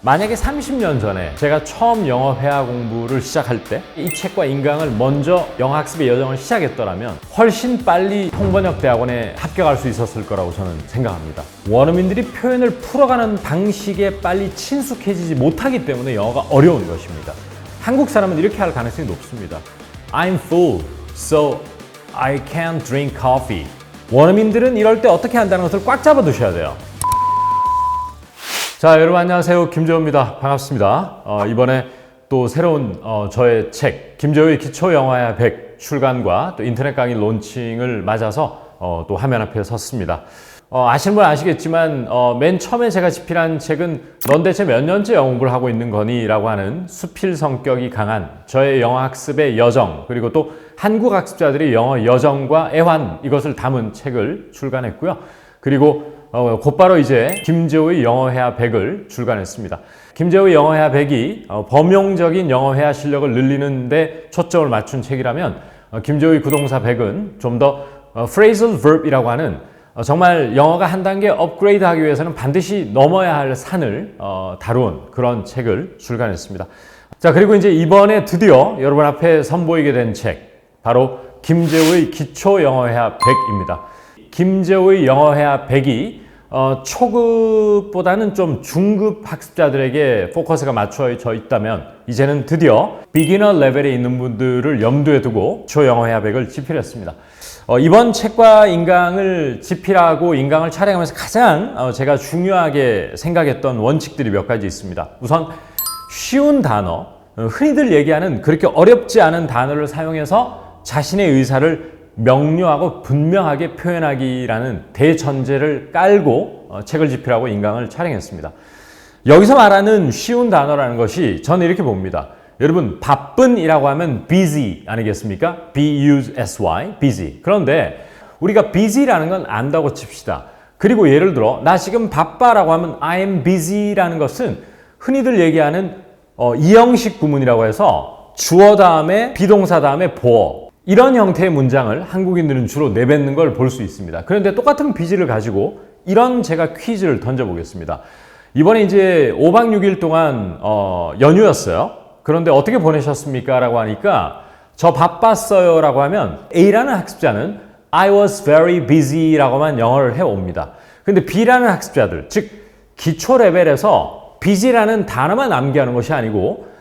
만약에 30년 전에 제가 처음 영어 회화 공부를 시작할 때 이 책과 인강을 먼저 영어 학습의 여정을 시작했더라면 훨씬 빨리 통번역 대학원에 합격할 수 있었을 거라고 저는 생각합니다. 원어민들이 표현을 풀어가는 방식에 빨리 친숙해지지 못하기 때문에 영어가 어려운 것입니다. 한국 사람은 이렇게 할 가능성이 높습니다. I'm full, so I can't drink coffee. 원어민들은 이럴 때 어떻게 한다는 것을 꽉 잡아 두셔야 돼요. 자, 여러분 안녕하세요. 김재호입니다. 반갑습니다. 이번에 또 새로운 저의 책 김재호의 기초영어회화 100 출간과 또 인터넷 강의 론칭을 맞아서 또 화면 앞에 섰습니다. 아시는 분 아시겠지만 맨 처음에 제가 집필한 책은 넌 대체 몇 년째 영어 공부를 하고 있는 거니? 라고 하는 수필 성격이 강한 저의 영어 학습의 여정, 그리고 또 한국 학습자들의 영어 여정과 애환, 이것을 담은 책을 출간했고요. 그리고 곧바로 이제 김재호의 영어회화 100을 출간했습니다. 김재호의 영어회화 100이 범용적인 영어회화 실력을 늘리는 데 초점을 맞춘 책이라면 김재호의 구동사 100은 좀 더 phrasal verb이라고 하는 정말 영어가 한 단계 업그레이드 하기 위해서는 반드시 넘어야 할 산을 다룬 그런 책을 출간했습니다. 자, 그리고 이제 이번에 드디어 여러분 앞에 선보이게 된 책, 바로 김재호의 기초 영어회화 100입니다. 김재호의 영어회화 100이 초급보다는 좀 중급 학습자들에게 포커스가 맞춰져 있다면 이제는 드디어 비기너 레벨에 있는 분들을 염두에 두고 초영어회화 100을 집필했습니다. 이번 책과 인강을 집필하고 인강을 촬영하면서 가장 제가 중요하게 생각했던 원칙들이 몇 가지 있습니다. 우선 쉬운 단어, 흔히들 얘기하는 그렇게 어렵지 않은 단어를 사용해서 자신의 의사를 명료하고 분명하게 표현하기라는 대전제를 깔고 책을 집필하고 인강을 촬영했습니다. 여기서 말하는 쉬운 단어라는 것이 저는 이렇게 봅니다. 여러분, 바쁜이라고 하면 busy 아니겠습니까? B-U-S-Y, busy. 그런데 우리가 busy라는 건 안다고 칩시다. 그리고 예를 들어 나 지금 바빠라고 하면 I am busy라는 것은 흔히들 얘기하는 이형식 구문이라고 해서 주어 다음에 비동사 다음에 보어, 이런 형태의 문장을 한국인들은 주로 내뱉는 걸 볼 수 있습니다. 그런데 똑같은 비지를 가지고 이런 제가 퀴즈를 던져보겠습니다. 이번에 이제 5박 6일 동안 연휴였어요. 그런데 어떻게 보내셨습니까? 라고 하니까 저 바빴어요 라고 하면 A라는 학습자는 I was very busy 라고만 영어를 해옵니다. 근데 B라는 학습자들, 즉 기초 레벨에서 busy라는 단어만 암기하는 것이 아니고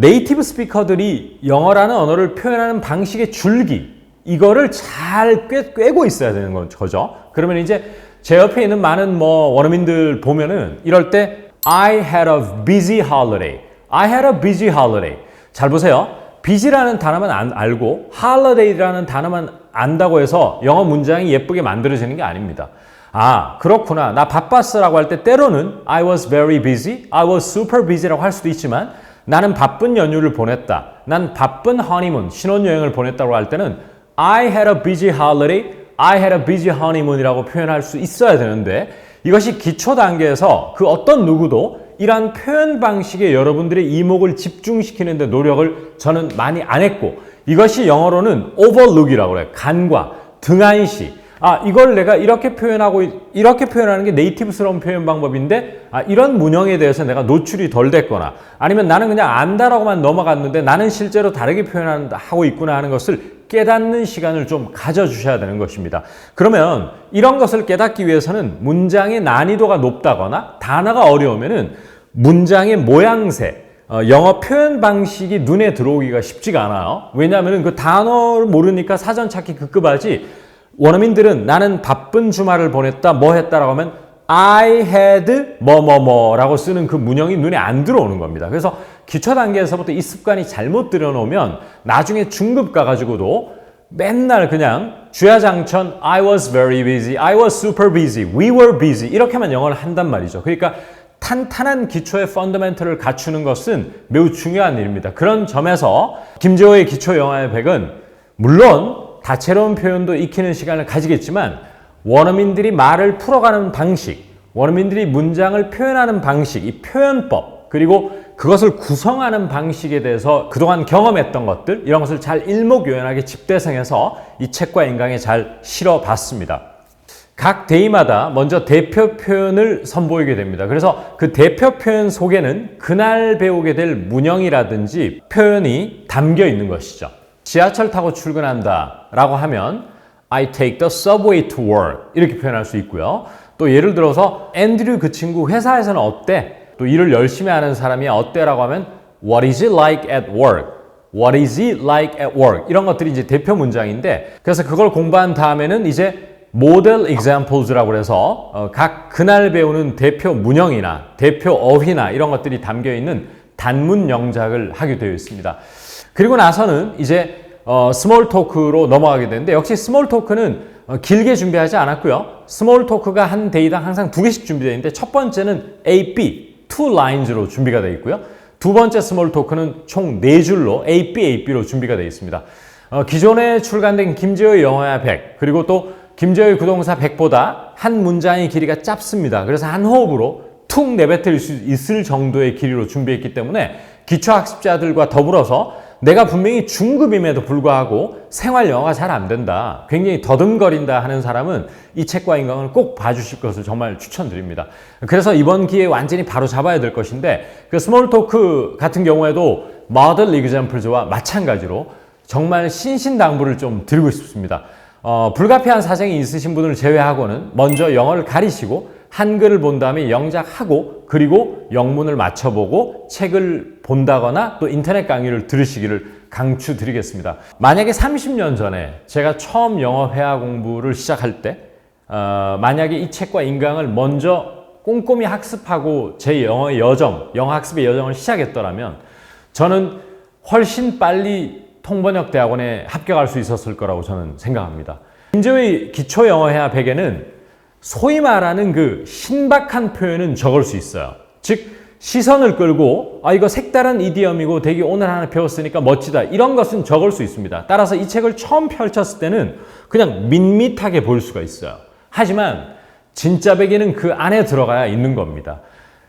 네이티브 스피커들이 영어라는 언어를 표현하는 방식의 줄기, 이거를 잘 꿰고 있어야 되는 거죠. 그러면 이제 제 옆에 있는 많은 원어민들 보면은 이럴 때 I had a busy holiday, I had a busy holiday. 잘 보세요. busy라는 단어만 알고 holiday라는 단어만 안다고 해서 영어 문장이 예쁘게 만들어지는 게 아닙니다. 아, 그렇구나. 나 바빴어 라고 할 때 때로는 I was very busy, I was super busy라고 할 수도 있지만 나는 바쁜 연휴를 보냈다, 난 바쁜 허니문, 신혼여행을 보냈다고 할 때는 I had a busy holiday, I had a busy honeymoon이라고 표현할 수 있어야 되는데 이것이 기초 단계에서 그 어떤 누구도 이러한 표현 방식에 여러분들의 이목을 집중시키는 데 노력을 저는 많이 안 했고, 이것이 영어로는 overlook이라고 그래요. 간과, 등한시. 아, 이걸 내가 이렇게 표현하는 게 네이티브스러운 표현 방법인데, 이런 문형에 대해서 내가 노출이 덜 됐거나, 아니면 나는 그냥 안다라고만 넘어갔는데 나는 실제로 다르게 표현하고 있구나 하는 것을 깨닫는 시간을 좀 가져주셔야 되는 것입니다. 그러면 이런 것을 깨닫기 위해서는 문장의 난이도가 높다거나 단어가 어려우면은 문장의 모양새, 영어 표현 방식이 눈에 들어오기가 쉽지가 않아요. 왜냐하면 그 단어를 모르니까 사전 찾기 급급하지. 원어민들은 나는 바쁜 주말을 보냈다, 뭐 했다라고 하면 I had 뭐뭐뭐라고 쓰는 그 문형이 눈에 안 들어오는 겁니다. 그래서 기초 단계에서부터 이 습관이 잘못 들여놓으면 나중에 중급 가가지고도 맨날 그냥 주야장천 I was very busy, I was super busy, we were busy 이렇게만 영어를 한단 말이죠. 그러니까 탄탄한 기초의 펀더멘털을 갖추는 것은 매우 중요한 일입니다. 그런 점에서 김재호의 기초 영어의 100은 물론 다채로운 표현도 익히는 시간을 가지겠지만 원어민들이 말을 풀어가는 방식, 원어민들이 문장을 표현하는 방식, 이 표현법, 그리고 그것을 구성하는 방식에 대해서 그동안 경험했던 것들, 이런 것을 잘 일목요연하게 집대성해서 이 책과 인강에 잘 실어봤습니다. 각 데이마다 먼저 대표 표현을 선보이게 됩니다. 그래서 그 대표 표현 속에는 그날 배우게 될 문형이라든지 표현이 담겨 있는 것이죠. 지하철 타고 출근한다 라고 하면 I take the subway to work 이렇게 표현할 수 있고요. 또 예를 들어서 앤드류 그 친구 회사에서는 어때? 또 일을 열심히 하는 사람이 어때? 라고 하면 What is it like at work? What is it like at work? 이런 것들이 이제 대표 문장인데 그래서 그걸 공부한 다음에는 이제 model examples라고 해서 각 그날 배우는 대표 문형이나 대표 어휘나 이런 것들이 담겨 있는 단문 영작을 하게 되어 있습니다. 그리고 나서는 이제 스몰 토크로 넘어가게 되는데 역시 스몰 토크는 길게 준비하지 않았고요. 스몰 토크가 한 데이당 항상 2개씩 준비되어 있는데 첫 번째는 A, B, 2 lines로 준비가 되어 있고요. 두 번째 스몰 토크는 총 4줄로 A, B, A, B로 준비가 되어 있습니다. 기존에 출간된 김재호의 영어야 100 그리고 또 김재호의 구동사 100보다 한 문장의 길이가 짧습니다. 그래서 한 호흡으로 툭 내뱉을 수 있을 정도의 길이로 준비했기 때문에 기초학습자들과 더불어서 내가 분명히 중급임에도 불구하고 생활 영어가 잘 안 된다, 굉장히 더듬거린다 하는 사람은 이 책과 인강을 꼭 봐주실 것을 정말 추천드립니다. 그래서 이번 기회에 완전히 바로 잡아야 될 것인데 그 스몰 토크 같은 경우에도 model examples와 마찬가지로 정말 신신당부를 좀 드리고 싶습니다. 불가피한 사정이 있으신 분을 제외하고는 먼저 영어를 가리시고 한글을 본 다음에 영작하고 그리고 영문을 맞춰보고 책을 본다거나 또 인터넷 강의를 들으시기를 강추드리겠습니다. 만약에 30년 전에 제가 처음 영어 회화 공부를 시작할 때 만약에 이 책과 인강을 먼저 꼼꼼히 학습하고 제 영어의 여정, 영어 학습의 여정을 시작했더라면 저는 훨씬 빨리 통번역대학원에 합격할 수 있었을 거라고 저는 생각합니다. 김재호의 기초영어회화 100에는 소위 말하는 그 신박한 표현은 적을 수 있어요. 즉 시선을 끌고 이거 색다른 이디엄이고 되게 오늘 하나 배웠으니까 멋지다 이런 것은 적을 수 있습니다. 따라서 이 책을 처음 펼쳤을 때는 그냥 밋밋하게 보일 수가 있어요. 하지만 진짜 베개는 그 안에 들어가야 있는 겁니다.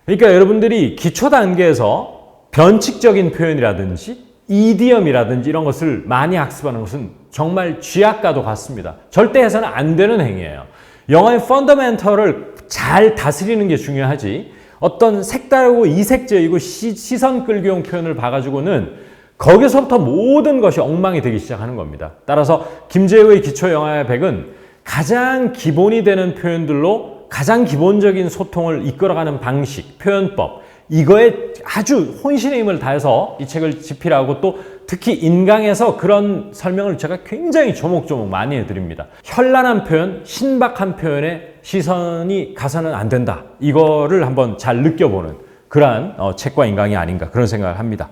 그러니까 여러분들이 기초 단계에서 변칙적인 표현이라든지 이디엄이라든지 이런 것을 많이 학습하는 것은 정말 쥐약과도 같습니다. 절대 해서는 안 되는 행위예요. 영어의 펀더멘털을 잘 다스리는 게 중요하지 어떤 색다르고 이색적이고 시선 끌기용 표현을 봐가지고는 거기서부터 모든 것이 엉망이 되기 시작하는 겁니다. 따라서 김재호의 기초영어의 100은 가장 기본이 되는 표현들로 가장 기본적인 소통을 이끌어가는 방식, 표현법 이거에 아주 혼신의 힘을 다해서 이 책을 집필하고 또 특히 인강에서 그런 설명을 제가 굉장히 조목조목 많이 해드립니다. 현란한 표현, 신박한 표현에 시선이 가서는 안 된다. 이거를 한번 잘 느껴보는 그러한 책과 인강이 아닌가 그런 생각을 합니다.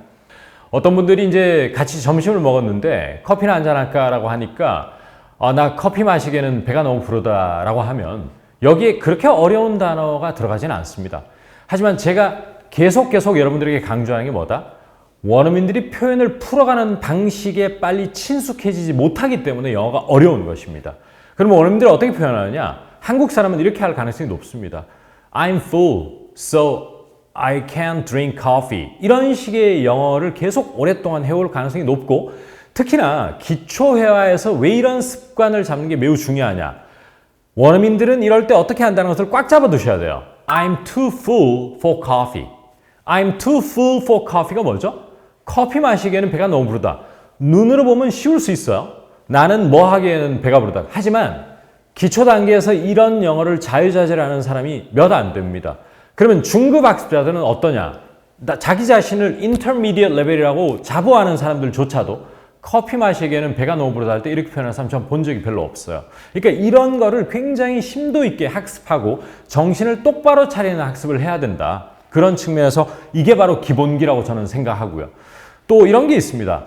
어떤 분들이 이제 같이 점심을 먹었는데 커피나 한잔 할까라고 하니까 나 커피 마시기에는 배가 너무 부르다라고 하면 여기에 그렇게 어려운 단어가 들어가지는 않습니다. 하지만 제가 계속 여러분들에게 강조하는 게 뭐다? 원어민들이 표현을 풀어가는 방식에 빨리 친숙해지지 못하기 때문에 영어가 어려운 것입니다. 그러면 원어민들이 어떻게 표현하느냐? 한국 사람은 이렇게 할 가능성이 높습니다. I'm full, so I can't drink coffee. 이런 식의 영어를 계속 오랫동안 해올 가능성이 높고 특히나 기초회화에서 왜 이런 습관을 잡는 게 매우 중요하냐? 원어민들은 이럴 때 어떻게 한다는 것을 꽉 잡아 두셔야 돼요. I'm too full for coffee. I'm too full for coffee가 뭐죠? 커피 마시기에는 배가 너무 부르다. 눈으로 보면 쉬울 수 있어요. 나는 뭐 하기에는 배가 부르다. 하지만 기초 단계에서 이런 영어를 자유자재로하는 사람이 몇 안 됩니다. 그러면 중급 학습자들은 어떠냐? 자기 자신을 intermediate 레벨이라고 자부하는 사람들조차도 커피 마시기에는 배가 너무 부르다 할 때 이렇게 표현하는 사람 전 본 적이 별로 없어요. 그러니까 이런 거를 굉장히 심도 있게 학습하고 정신을 똑바로 차리는 학습을 해야 된다. 그런 측면에서 이게 바로 기본기라고 저는 생각하고요. 또 이런 게 있습니다.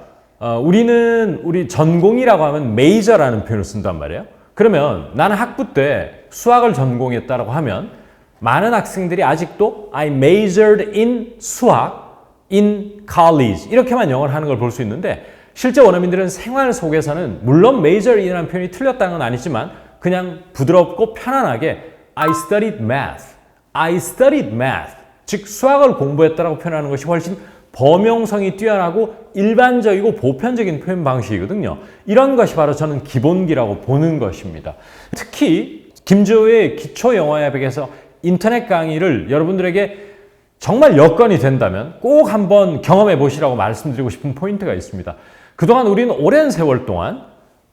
우리 전공이라고 하면 메이저라는 표현을 쓴단 말이에요. 그러면 나는 학부 때 수학을 전공했다라고 하면 많은 학생들이 아직도 I majored in 수학 in college 이렇게만 영어를 하는 걸 볼 수 있는데 실제 원어민들은 생활 속에서는 물론 major in이라는 표현이 틀렸다는 건 아니지만 그냥 부드럽고 편안하게 I studied math, I studied math 즉 수학을 공부했다라고 표현하는 것이 훨씬 범용성이 뛰어나고 일반적이고 보편적인 표현 방식이거든요. 이런 것이 바로 저는 기본기라고 보는 것입니다. 특히 김재호의 기초 영어회화백에서 인터넷 강의를 여러분들에게 정말 여건이 된다면 꼭 한번 경험해 보시라고 말씀드리고 싶은 포인트가 있습니다. 그동안 우리는 오랜 세월 동안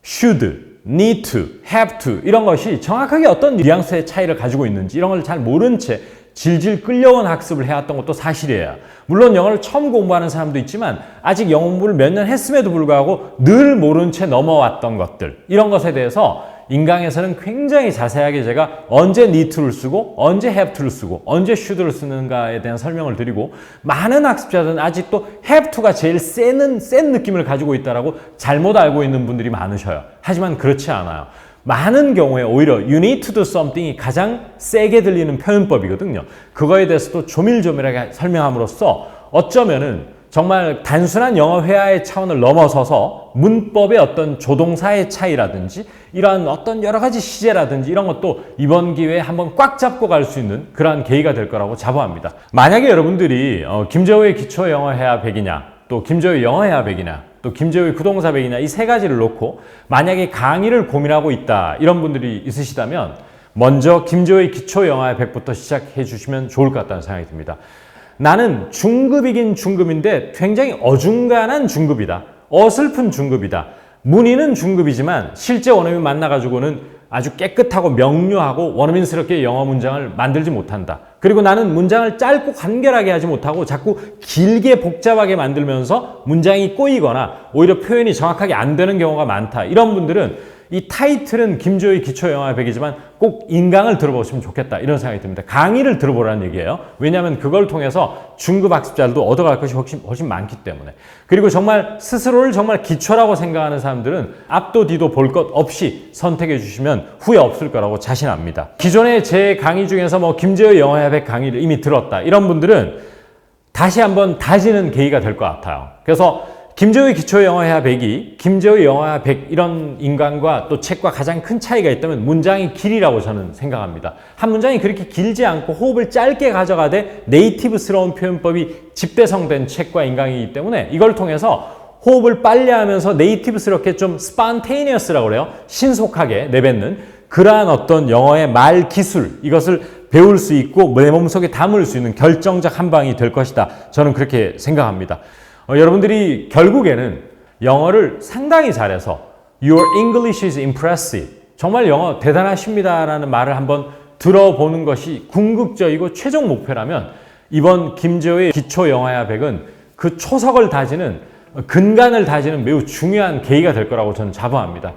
should, need to, have to 이런 것이 정확하게 어떤 뉘앙스의 차이를 가지고 있는지 이런 걸 잘 모른 채 질질 끌려온 학습을 해왔던 것도 사실이에요. 물론 영어를 처음 공부하는 사람도 있지만 아직 영어 공부를 몇 년 했음에도 불구하고 늘 모른 채 넘어왔던 것들 이런 것에 대해서 인강에서는 굉장히 자세하게 제가 언제 need to를 쓰고 언제 have to를 쓰고 언제 should를 쓰는가에 대한 설명을 드리고 많은 학습자들은 아직도 have to가 제일 센 느낌을 가지고 있다라고 잘못 알고 있는 분들이 많으셔요. 하지만 그렇지 않아요. 많은 경우에 오히려 you need to do something이 가장 세게 들리는 표현법이거든요. 그거에 대해서도 조밀조밀하게 설명함으로써 어쩌면은 정말 단순한 영어 회화의 차원을 넘어서서 문법의 어떤 조동사의 차이라든지 이러한 어떤 여러 가지 시제라든지 이런 것도 이번 기회에 한번 꽉 잡고 갈 수 있는 그러한 계기가 될 거라고 자부합니다. 만약에 여러분들이 김재호의 기초 영어 회화 100이냐 또 김재호의 영어 회화 100이냐 또 김재호의 구동사 100이냐 이 세 가지를 놓고 만약에 강의를 고민하고 있다 이런 분들이 있으시다면 먼저 김재호의 기초 영어 회화 100부터 시작해 주시면 좋을 것 같다는 생각이 듭니다. 나는 중급이긴 중급인데 굉장히 어중간한 중급이다. 어설픈 중급이다. 문의는 중급이지만 실제 원어민 만나가지고는 아주 깨끗하고 명료하고 원어민스럽게 영어 문장을 만들지 못한다. 그리고 나는 문장을 짧고 간결하게 하지 못하고 자꾸 길게 복잡하게 만들면서 문장이 꼬이거나 오히려 표현이 정확하게 안 되는 경우가 많다. 이런 분들은 이 타이틀은 김재호의 기초 영어 100이지만 꼭 인강을 들어보시면 좋겠다 이런 생각이 듭니다. 강의를 들어보라는 얘기예요. 왜냐하면 그걸 통해서 중급 학습자들도 얻어갈 것이 훨씬 많기 때문에. 그리고 정말 스스로를 정말 기초라고 생각하는 사람들은 앞도 뒤도 볼 것 없이 선택해 주시면 후회 없을 거라고 자신합니다. 기존에 제 강의 중에서 뭐 김재호의 영어 100 강의를 이미 들었다 이런 분들은 다시 한번 다지는 계기가 될 것 같아요. 그래서 김재호의 기초 영어 회화 100이 김재호의 영어 회화 100 이런 인강과 또 책과 가장 큰 차이가 있다면 문장의 길이라고 저는 생각합니다. 한 문장이 그렇게 길지 않고 호흡을 짧게 가져가되 네이티브스러운 표현법이 집대성된 책과 인강이기 때문에 이걸 통해서 호흡을 빨리 하면서 네이티브스럽게 좀 spontaneous라고 그래요. 신속하게 내뱉는 그러한 어떤 영어의 말 기술 이것을 배울 수 있고 내 몸속에 담을 수 있는 결정적 한 방이 될 것이다. 저는 그렇게 생각합니다. 여러분들이 결국에는 영어를 상당히 잘해서 Your English is impressive. 정말 영어 대단하십니다라는 말을 한번 들어보는 것이 궁극적이고 최종 목표라면 이번 김재호의 기초 영어 회화 100은 그 초석을 다지는 근간을 다지는 매우 중요한 계기가 될 거라고 저는 자부합니다.